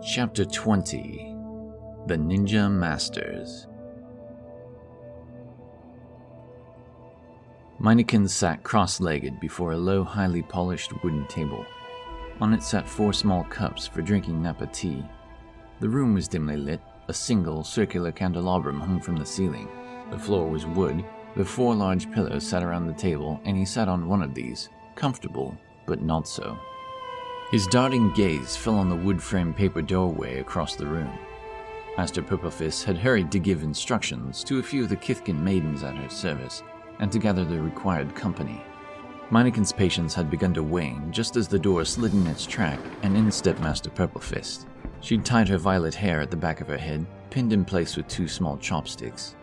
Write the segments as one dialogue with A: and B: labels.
A: Chapter 20 The Ninja Masters. Meineken sat cross-legged before a low, highly polished wooden table. On it sat 4 small cups for drinking Napa tea. The room was dimly lit. A single, circular candelabrum hung from the ceiling. The floor was wood. The 4 large pillows sat around the table, and he sat on one of these, comfortable, but not so. His darting gaze fell on the wood-framed paper doorway across the room. Master Purplefist had hurried to give instructions to a few of the Kithkin maidens at her service, and to gather the required company. Meineken's patience had begun to wane just as the door slid in its track, and in stepped Master Purplefist. She'd tied her violet hair at the back of her head, pinned in place with 2 small chopsticks.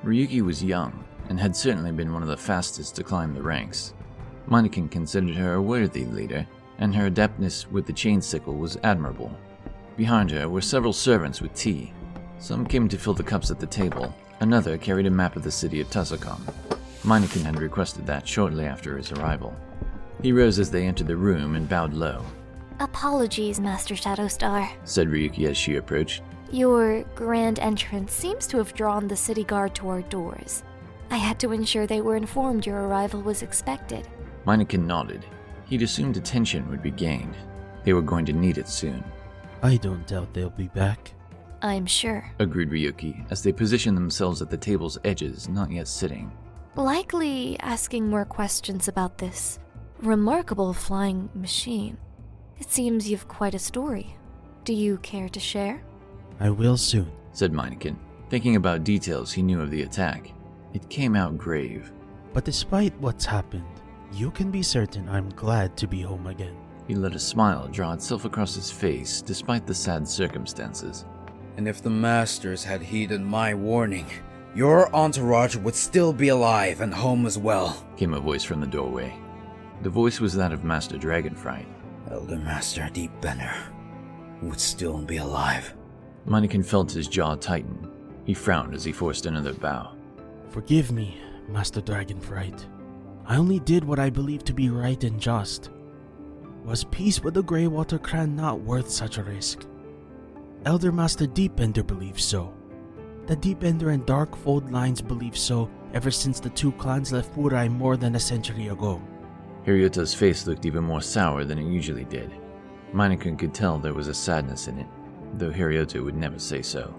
A: Ryuki was young, and had certainly been one of the fastest to climb the ranks. Meineken considered her a worthy leader, and her adeptness with the chain sickle was admirable. Behind her were several servants with tea. Some came to fill the cups at the table. Another carried a map of the city of Tusokan. Meineken had requested that shortly after his arrival. He rose as they entered the room and bowed low.
B: "Apologies, Master Shadowstar,"
A: said Ryuki as she approached.
B: "Your grand entrance seems to have drawn the city guard to our doors. I had to ensure they were informed your arrival was expected."
A: Meineken nodded. He'd assumed attention would be gained. They were going to need it soon.
C: "I don't doubt they'll be back,"
B: "I'm sure,"
A: agreed Ryuki as they positioned themselves at the table's edges, not yet sitting.
B: "Likely asking more questions about this remarkable flying machine. It seems you've quite a story. Do you care to share?"
C: "I will soon,"
A: said Meineken, thinking about details he knew of the attack. It came out grave.
C: "But despite what's happened, you can be certain I'm glad to be home again."
A: He let a smile draw itself across his face despite the sad circumstances.
D: "And if the Masters had heeded my warning, your entourage would still be alive and home as well,"
A: came a voice from the doorway. The voice was that of Master Dragonfright.
D: "Elder Master Deepbender would still be alive."
A: Meineken felt his jaw tighten. He frowned as he forced another bow.
C: "Forgive me, Master Dragonfright. I only did what I believed to be right and just. Was peace with the Greywater clan not worth such a risk? Elder Master Deepbender believes so. The Deepbender and Darkfold lines believe so ever since the 2 clans left Prarie more than a century ago."
A: Hiryoto's face looked even more sour than it usually did. Meineken could tell there was a sadness in it, though Hiryoto would never say so.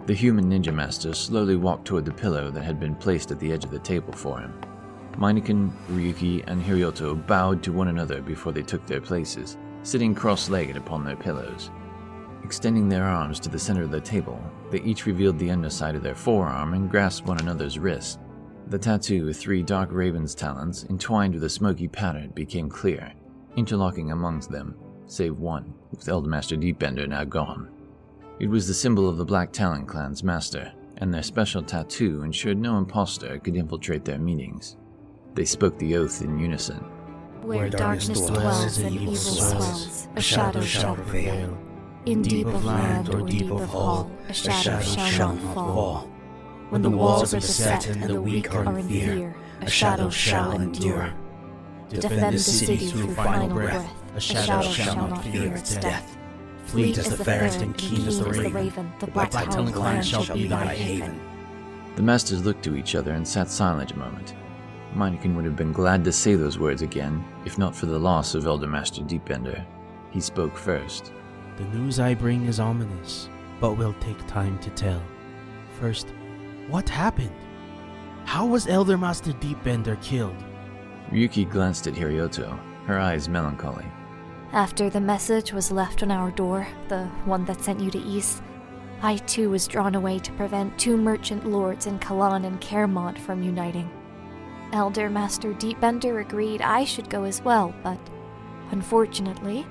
A: The human ninja master slowly walked toward the pillow that had been placed at the edge of the table for him. Meineken, Ryuki, and Hiryoto bowed to one another before they took their places, sitting cross-legged upon their pillows. Extending their arms to the center of the table, they each revealed the underside of their forearm and grasped one another's wrist. The tattoo of 3 dark raven's talons, entwined with a smoky pattern, became clear, interlocking amongst them, save one, with Eldermaster Deepbender now gone. It was the symbol of the Black Talon clan's master, and their special tattoo ensured no impostor could infiltrate their meetings. They spoke the oath in unison.
B: "Where darkness dwells and evil swells, a shadow shall prevail. In deep of land or deep of hall, a shadow shall not fall. When the walls are beset and the weak are in fear, a shadow shall endure. To defend the city through final breath, a shadow shall not fear its death. Fleet as the ferret and keen as the raven, the Black Talon clan shall be thy haven."
A: The masters looked to each other and sat silent a moment. Meineken would have been glad to say those words again, if not for the loss of Elder Master Deepbender. He spoke first.
C: "The news I bring is ominous, but will take time to tell. First, what happened? How was Elder Master Deepbender killed?"
A: Ryuki glanced at Hiryoto, her eyes melancholy.
B: "After the message was left on our door, the one that sent you to East, I too was drawn away to prevent 2 merchant lords in Kalan and Kermont from uniting. Elder Master Deepbender agreed I should go as well, but unfortunately,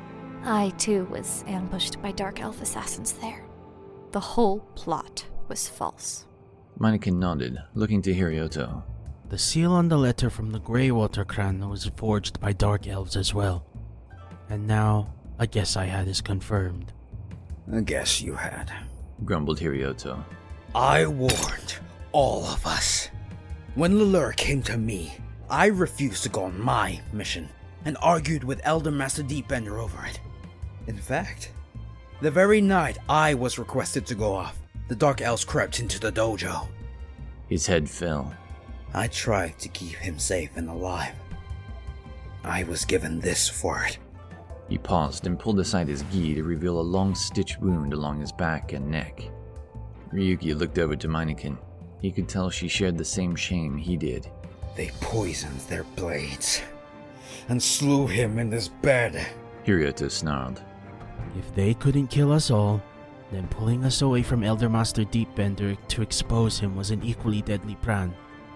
B: I too was ambushed by Dark Elf assassins there. The whole plot was false."
A: Meineken nodded, looking to Hiryoto.
C: "The seal on the letter from the Greywater clan was forged by Dark Elves as well. And now, I guess I had this confirmed."
D: "I guess you had,"
A: grumbled Hiryoto.
D: "I warned all of us. When Lulur came to me, I refused to go on my mission and argued with Elder Master Deepbender over it. In fact, The very night I was requested to go off, the Dark Elves crept into the dojo.
A: His head fell.
D: I tried to keep him safe and alive. I was given this for it.
A: He paused and pulled aside his gi to reveal a long stitched wound along his back and neck. Ryuki looked over to Meineken. He could tell she shared the same shame he did.
D: They poisoned their blades and slew him in his bed.
A: Hiryoto snarled.
C: If they couldn't kill us all, then pulling us away from Eldermaster Deepbender to expose him was an equally deadly plan.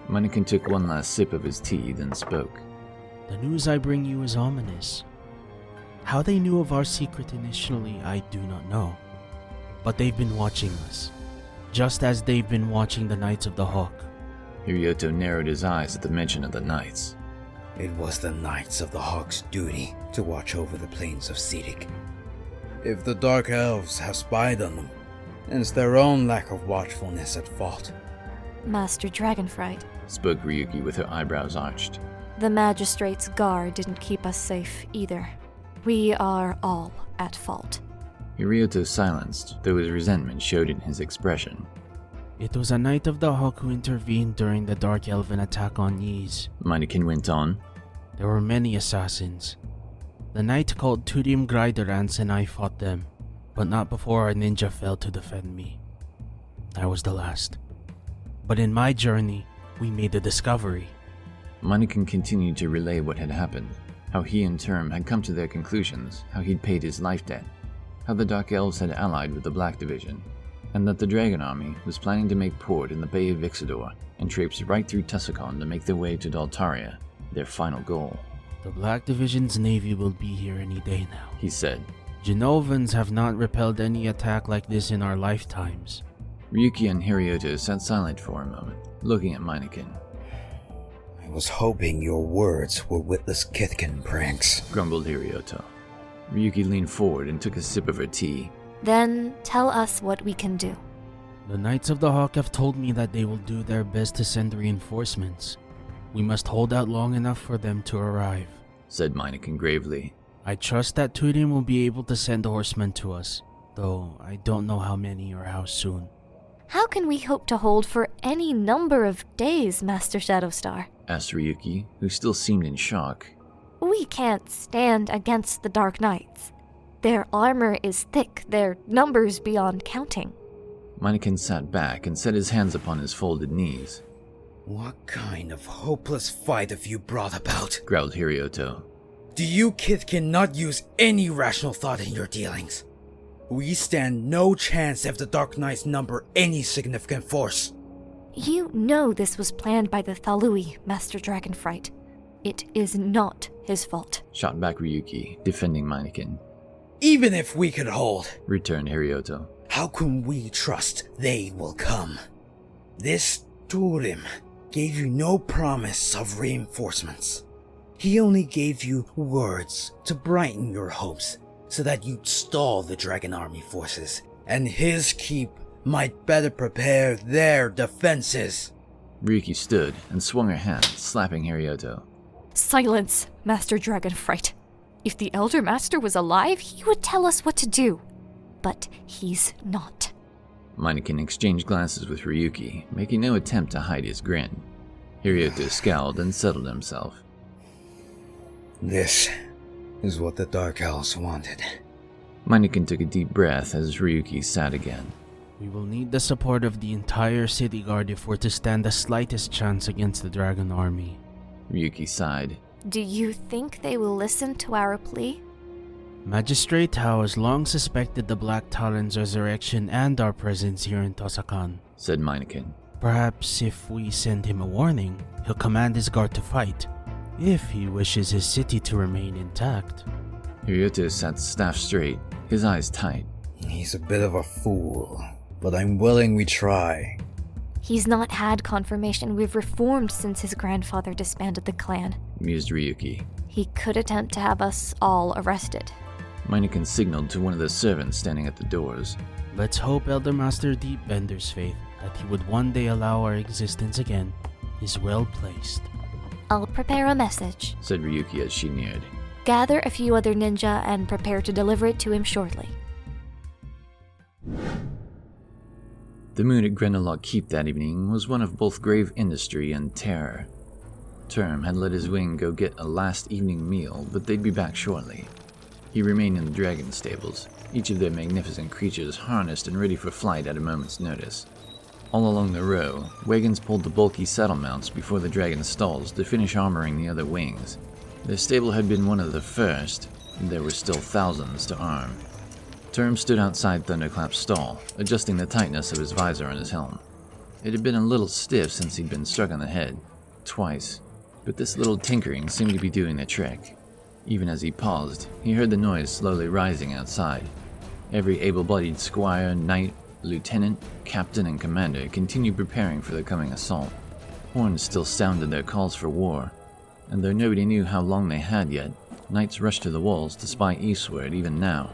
A: Meineken took one last sip of his tea, then spoke.
C: The news I bring you is ominous. How they knew of our secret initially, I do not know. But they've been watching us, just as they've been watching the Knights of the Hawk.
A: Hiryoto narrowed his eyes at the mention of the Knights.
D: It was the Knights of the Hawk's duty to watch over the plains of Sidik. If the Dark Elves have spied on them, then it's their own lack of watchfulness at fault.
B: Master Dragonfright,
A: Spoke Ryuki with her eyebrows arched.
B: the Magistrate's guard didn't keep us safe either. We are all at fault.
A: Hiryoto silenced, though his resentment showed in his expression.
C: It was a Knight of the Hawk who intervened during the Dark Elven attack on Ys.
A: Meineken went on.
C: There were many assassins. The knight called Turim Gliderlance and I fought them, but not before a ninja fell to defend me. I was the last. But in my journey, we made a discovery.
A: Meineken continued to relay what had happened, how he and Turim had come to their conclusions, how he'd paid his life debt, how the Dark Elves had allied with the Black Division, and that the Dragon Army was planning to make port in the Bay of Ixidor and traipse right through Tusokan to make their way to Daltaria, their final goal.
C: The Black Division's navy will be here any day now,
A: He said.
C: Genovans have not repelled any attack like this in our lifetimes.
A: Ryuki and Hiryoto sat silent for a moment, looking at Meineken.
D: I was hoping your words were witless Kithkin pranks,
A: Grumbled Hiryoto. Ryuki leaned forward and took a sip of her tea.
B: Then tell us what we can do.
C: The Knights of the Hawk have told me that they will do their best to send reinforcements. We must hold out long enough for them to arrive,
A: Said Meineken gravely.
C: I trust that Turim will be able to send horsemen to us, though I don't know how many or how soon.
B: How can we hope to hold for any number of days, Master Shadowstar?
A: Asked Ryuki, who still seemed in shock.
B: We can't stand against the Dark Knights. Their armor is thick, their numbers beyond counting.
A: Meineken sat back and set his hands upon his folded knees.
D: What kind of hopeless fight have you brought about?
A: Growled Hiryoto.
D: Do you Kithkin not use any rational thought in your dealings? We stand no chance if the Dark Knights number any significant force.
B: You know this was planned by the Thalui, Master Dragonfright. It is not his fault.
A: Shot back Ryuki, defending Meineken.
D: Even if we could hold,
A: Returned Hiryoto.
D: how can we trust they will come? This Turim gave you no promise of reinforcements. He only gave you words to brighten your hopes so that you'd stall the Dragon Army forces, and his keep might better prepare their defenses.
A: Ryuki stood and swung her hand, slapping Hiryoto.
B: Silence, Master Dragonfright. If the Elder Master was alive, he would tell us what to do. But he's not.
A: Meineken exchanged glances with Ryuki, making no attempt to hide his grin. Hiryoto scowled and settled himself.
D: This is what the Dark Elves wanted.
A: Meineken took a deep breath as Ryuki sat again.
C: We will need the support of the entire city guard if we're to stand the slightest chance against the Dragon Army.
A: Ryuki sighed.
B: Do you think they will listen to our plea?
C: Magistrate Hao has long suspected the Black Talon's resurrection and our presence here in Tusokan,
A: Said Meineken.
C: Perhaps if we send him a warning, he'll command his guard to fight, if he wishes his city to remain intact.
A: Hiryoto sat staff straight, his eyes tight.
D: He's a bit of a fool, but I'm willing we try.
B: He's not had confirmation we've reformed since his grandfather disbanded the clan.
A: Mused Ryuki.
B: He could attempt to have us all arrested.
A: Meineken signaled to one of the servants standing at the doors.
C: Let's hope Eldermaster Deepbender's faith that he would one day allow our existence again is well placed.
B: I'll prepare a message.
A: Said Ryuki as she neared.
B: Gather a few other ninja and prepare to deliver it to him shortly.
A: The mood at Grendelok Keep that evening was one of both grave industry and terror. Turim had let his wing go get a last evening meal, but they'd be back shortly. He remained in the dragon stables, each of their magnificent creatures harnessed and ready for flight at a moment's notice. All along the row, wagons pulled the bulky saddle mounts before the dragon stalls to finish armoring the other wings. Their stable had been one of the first, and there were still thousands to arm. Turim stood outside Thunderclap's stall, adjusting the tightness of his visor on his helm. It had been a little stiff since he'd been struck on the head, twice, but this little tinkering seemed to be doing the trick. Even as he paused, he heard the noise slowly rising outside. Every able-bodied squire, knight, lieutenant, captain, and commander continued preparing for the coming assault. Horns still sounded their calls for war, and though nobody knew how long they had yet, knights rushed to the walls to spy eastward even now.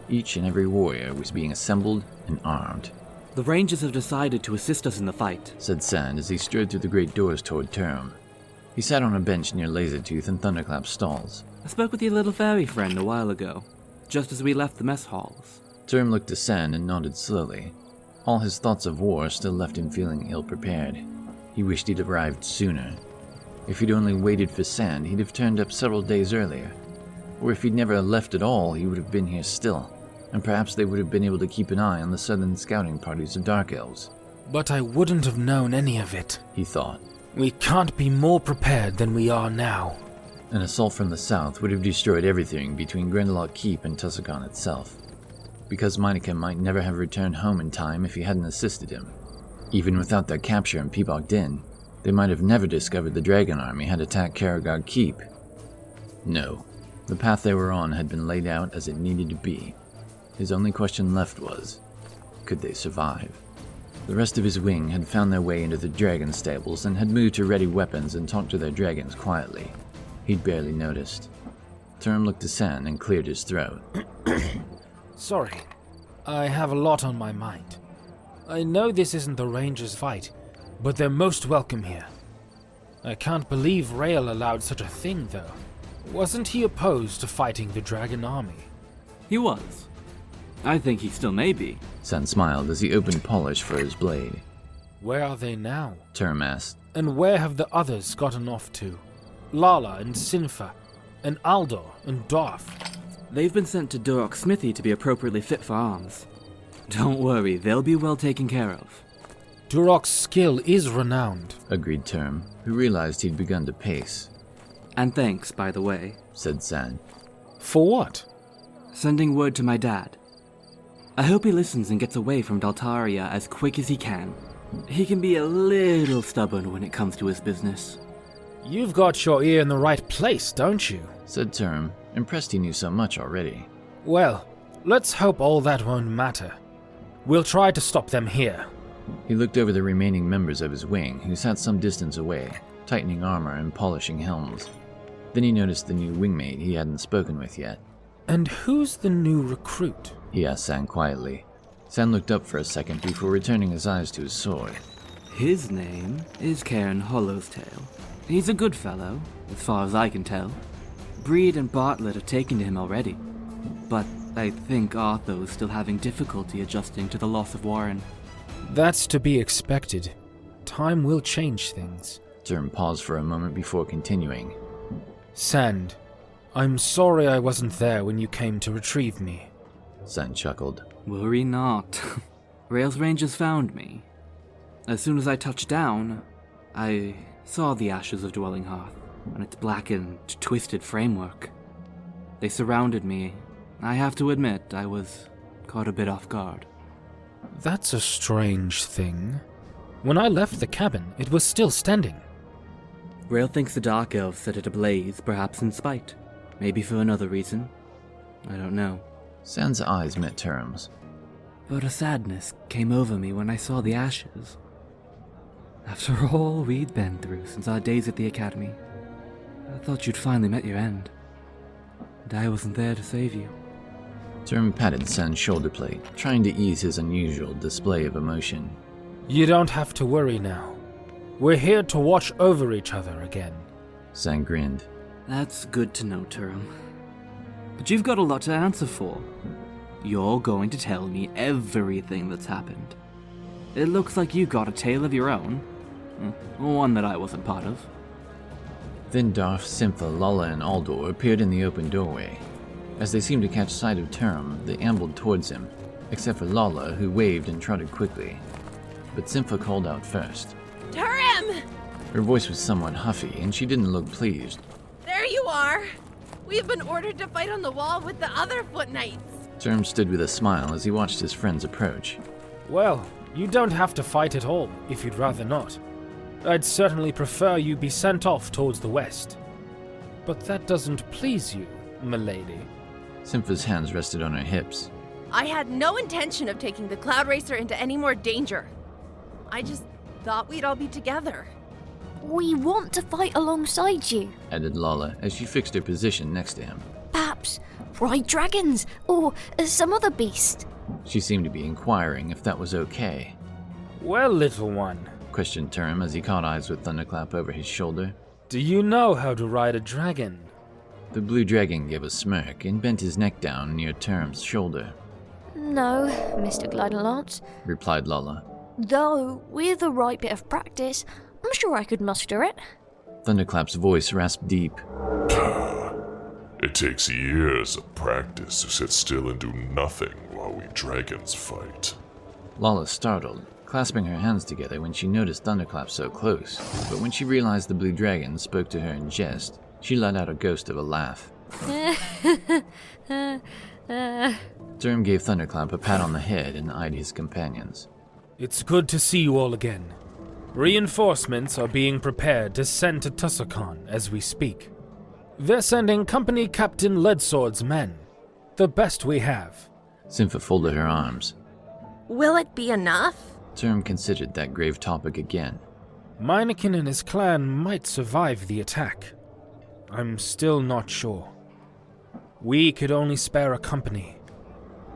A: Each and every warrior was being assembled and armed.
E: "The Rangers have decided to assist us in the fight,"
A: said Sand as he strode through the great doors toward Turim. He sat on a bench near Lasertooth and Thunderclap's stalls.
E: "I spoke with your little fairy friend a while ago, just as we left the mess halls."
A: Turim looked to Sand and nodded slowly. All his thoughts of war still left him feeling ill-prepared. He wished he'd arrived sooner. If he'd only waited for Sand, he'd have turned up several days earlier. Or if he'd never left at all, he would have been here still, and perhaps they would have been able to keep an eye on the southern scouting parties of Dark Elves.
C: But I wouldn't have known any of it,
A: he thought.
C: We can't be more prepared than we are now.
A: An assault from the south would have destroyed everything between Grendelok Keep and Tusokan itself, because Meineken might never have returned home in time if he hadn't assisted him. Even without their capture in Peabog Den, they might have never discovered the dragon army had attacked Karagog Keep. No, the path they were on had been laid out as it needed to be. His only question left was, could they survive? The rest of his wing had found their way into the dragon stables and had moved to ready weapons and talked to their dragons quietly. He'd barely noticed. Turim looked to Sand and cleared his throat.
C: Sorry, I have a lot on my mind. I know this isn't the Rangers' fight, but they're most welcome here. I can't believe Rael allowed such a thing, though. Wasn't he opposed to fighting the dragon army?
E: He was. I think he still may be.
A: Sand smiled as he opened polish for his blade.
C: Where are they now?
A: Turim asked.
C: And where have the others gotten off to? Lala and Sinfa, and Aldor and Darf.
E: They've been sent to Durok's smithy to be appropriately fit for arms. Don't worry, they'll be well taken care of.
C: Durok's skill is renowned,
A: agreed Turim, who realized he'd begun to pace.
E: And thanks, by the way,
A: said Sand.
C: For what?
E: Sending word to my dad. I hope he listens and gets away from Daltaria as quick as he can. He can be a little stubborn when it comes to his business.
C: You've got your ear in the right place, don't you?
A: Said Turim, impressed he knew so much already.
C: Well, let's hope all that won't matter. We'll try to stop them here.
A: He looked over the remaining members of his wing, who sat some distance away, tightening armor and polishing helms. Then he noticed the new wingmate he hadn't spoken with yet.
C: And who's the new recruit?
A: He asked Sand quietly. Sand looked up for a second before returning his eyes to his sword.
E: His name is Kerr Hollowstail. He's a good fellow, as far as I can tell. Breed and Bartlett have taken to him already, but I think Artho's still having difficulty adjusting to the loss of Warren.
C: That's to be expected. Time will change things.
A: Turim paused for a moment before continuing.
C: Sand, I'm sorry I wasn't there when you came to retrieve me.
A: Sand chuckled.
E: Worry not. Rail's Rangers found me. As soon as I touched down, I saw the ashes of Dwelling Hearth and its blackened, twisted framework. They surrounded me. I have to admit, I was caught a bit off guard.
C: That's a strange thing. When I left the cabin, it was still standing.
E: Rail thinks the Dark Elves set it ablaze, perhaps in spite. Maybe for another reason. I don't know.
A: Sand's eyes met Turim's.
E: But a sadness came over me when I saw the ashes. After all we'd been through since our days at the academy, I thought you'd finally met your end. And I wasn't there to save you.
A: Turim patted Sand's shoulder plate, trying to ease his unusual display of emotion.
C: You don't have to worry now. We're here to watch over each other again.
A: Sand grinned.
E: That's good to know, Turim. But you've got a lot to answer for. You're going to tell me everything that's happened. It looks like you got a tale of your own. One that I wasn't part of.
A: Then Darf, Sympha, Lala, and Aldor appeared in the open doorway. As they seemed to catch sight of Turim, they ambled towards him, except for Lala, who waved and trotted quickly. But Sympha called out first.
F: Turim!
A: Her voice was somewhat huffy, and she didn't look pleased.
F: There you are! We've been ordered to fight on the wall with the other Foot Knights!
A: Turim stood with a smile as he watched his friends approach.
G: Well, you don't have to fight at all, if you'd rather not. I'd certainly prefer you be sent off towards the west. But that doesn't please you, milady.
A: Sympha's hands rested on her hips.
F: I had no intention of taking the Cloud Racer into any more danger. I just thought we'd all be together.
B: We want to fight alongside you.
A: Added Lala as she fixed her position next to him.
B: Perhaps ride dragons or some other beast.
A: She seemed to be inquiring if that was okay.
G: Well, little one,
A: Questioned Turim as he caught eyes with Thunderclap over his shoulder.
G: do you know how to ride a dragon?
A: The blue dragon gave a smirk and bent his neck down near Turim's shoulder.
B: No, Mr. Gliderlance.
A: Replied Lala.
B: Though, with the right bit of practice, I'm sure I could muster it.
A: Thunderclap's voice rasped deep.
H: It takes years of practice to sit still and do nothing while we dragons fight.
A: Lala startled, clasping her hands together when she noticed Thunderclap so close. But when she realized the blue dragon spoke to her in jest, she let out a ghost of a laugh. Turim gave Thunderclap a pat on the head and eyed his companions.
G: It's good to see you all again. Reinforcements are being prepared to send to Tusokan as we speak. They're sending Company Captain Leadsword's men. The best we have.
A: Sympha folded her arms.
F: Will it be enough?
A: Turim considered that grave topic again.
G: Meineken and his clan might survive the attack. I'm still not sure. We could only spare a company.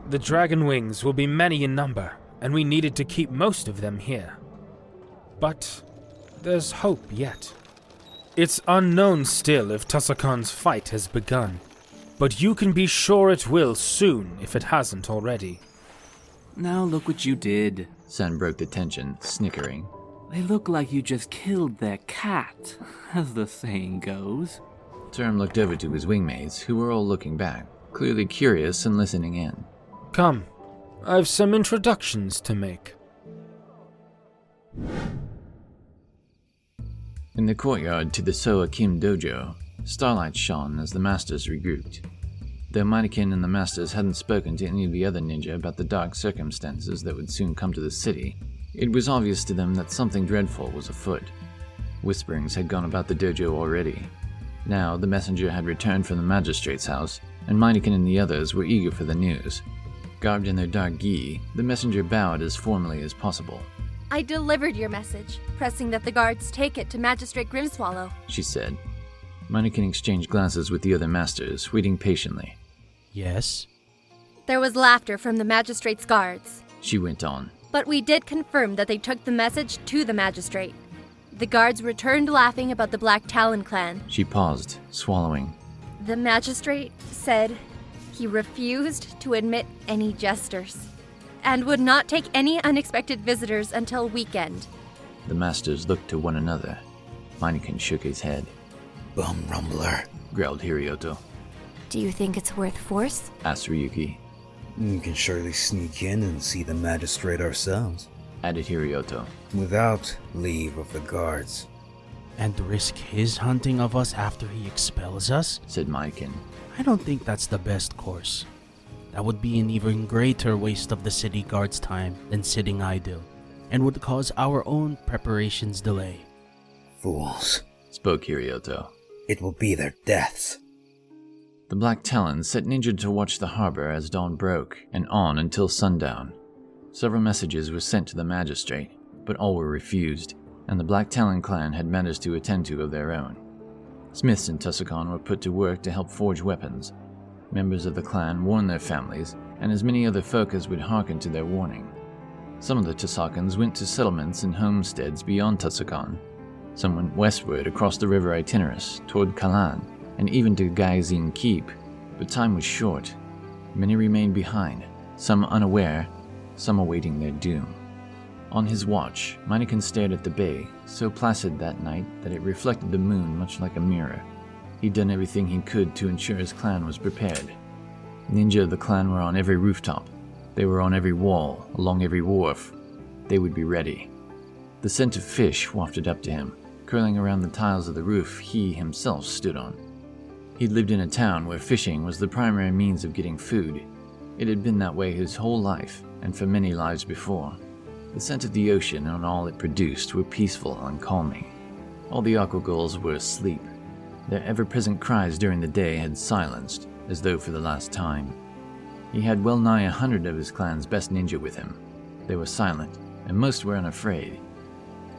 G: The Dragon Wings will be many in number, and we needed to keep most of them here. But there's hope yet. It's unknown still if Tusokan's fight has begun, but you can be sure it will soon if it hasn't already.
E: Now look what you did.
A: Sen broke the tension, snickering.
E: They look like you just killed their cat, as the saying goes.
A: Turim looked over to his wingmates, who were all looking back, clearly curious and listening in.
G: Come, I've some introductions to make.
A: In the courtyard to the Soa Kim dojo, starlight shone as the masters regrouped. Though Meineken and the masters hadn't spoken to any of the other ninja about the dark circumstances that would soon come to the city, it was obvious to them that something dreadful was afoot. Whisperings had gone about the dojo already. Now the messenger had returned from the magistrate's house, and Meineken and the others were eager for the news. Garbed in their dark gi, the messenger bowed as formally as possible.
I: I delivered your message, pressing that the guards take it to Magistrate Grimswallow,
A: she said. Meineken exchanged glances with the other masters, waiting patiently.
C: Yes?
I: There was laughter from the magistrate's guards,
A: She went on.
I: but we did confirm that they took the message to the magistrate. The guards returned laughing about the Black Talon clan.
A: She paused, swallowing.
I: The magistrate said he refused to admit any jesters and would not take any unexpected visitors until weekend.
A: The masters looked to one another. Meineken shook his head.
D: Bum rumbler.
A: Growled Hiryoto.
B: Do you think it's worth force?
A: Asked Ryuki.
D: We can surely sneak in and see the magistrate ourselves,
A: Added Hiryoto.
D: without leave of the guards.
C: And risk his hunting of us after he expels us?
A: Said Meineken.
C: I don't think that's the best course. That would be an even greater waste of the city guard's time than sitting idle, and would cause our own preparations delay.
D: Fools.
A: Spoke Hiryoto.
D: It will be their deaths.
A: The Black Talon set ninja to watch the harbor as dawn broke, and on until sundown. Several messages were sent to the magistrate, but all were refused, and the Black Talon clan had matters to attend to of their own. Smiths in Tusokan were put to work to help forge weapons. Members of the clan warned their families, and as many other folk as would hearken to their warning. Some of the Tusokans went to settlements and homesteads beyond Tusokan. Some went westward across the river Itinerus, toward Kalan, and even to Gaizin Keep, but time was short. Many remained behind, some unaware, some awaiting their doom. On his watch, Meineken stared at the bay, so placid that night that it reflected the moon much like a mirror. He'd done everything he could to ensure his clan was prepared. Ninja of the clan were on every rooftop. They were on every wall, along every wharf. They would be ready. The scent of fish wafted up to him, curling around the tiles of the roof he himself stood on. He'd lived in a town where fishing was the primary means of getting food. It had been that way his whole life, and for many lives before. The scent of the ocean and all it produced were peaceful and calming. All the aquagulls were asleep. Their ever-present cries during the day had silenced, as though for the last time. He had well nigh 100 of his clan's best ninja with him. They were silent, and most were unafraid.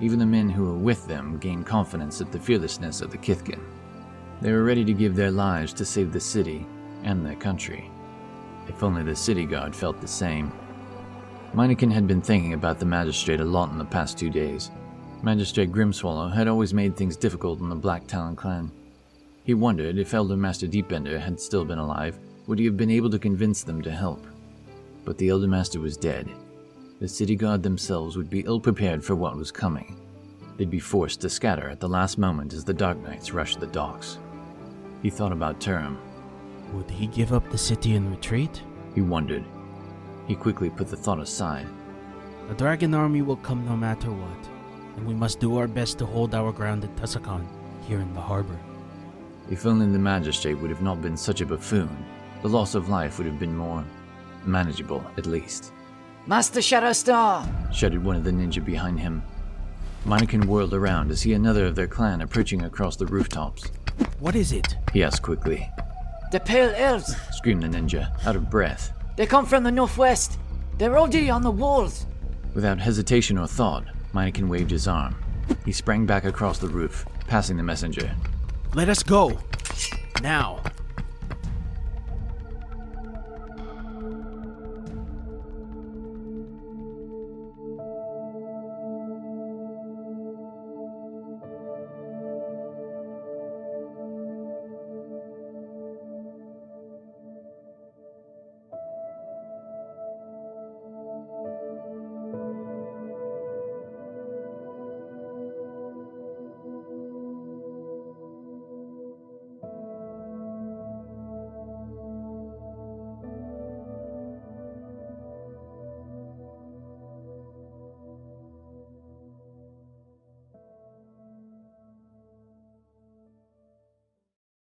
A: Even the men who were with them gained confidence at the fearlessness of the Kithkin. They were ready to give their lives to save the city and their country. If only the city guard felt the same. Meineken had been thinking about the magistrate a lot in the past 2 days. Magistrate Grimswallow had always made things difficult in the Black Talon clan. He wondered if Elder Master Deepbender had still been alive, would he have been able to convince them to help? But the Elder Master was dead. The city guard themselves would be ill-prepared for what was coming. They'd be forced to scatter at the last moment as the Dark Knights rushed the docks. He thought about Turim.
C: Would he give up the city and retreat?
A: He wondered. He quickly put the thought aside.
C: The dragon army will come no matter what, and we must do our best to hold our ground at Tusokan, here in the harbor.
A: If only the magistrate would have not been such a buffoon, the loss of life would have been more manageable, at least.
J: Master Shadowstar!
A: Shouted one of the ninja behind him. Meineken whirled around to see another of their clan approaching across the rooftops.
C: What is it?
A: He asked quickly.
J: The Pale Elves!
A: Screamed the ninja, out of breath.
J: They come from the northwest. They're already on the walls.
A: Without hesitation or thought, Meineken waved his arm. He sprang back across the roof, passing the messenger.
C: Let us go! Now!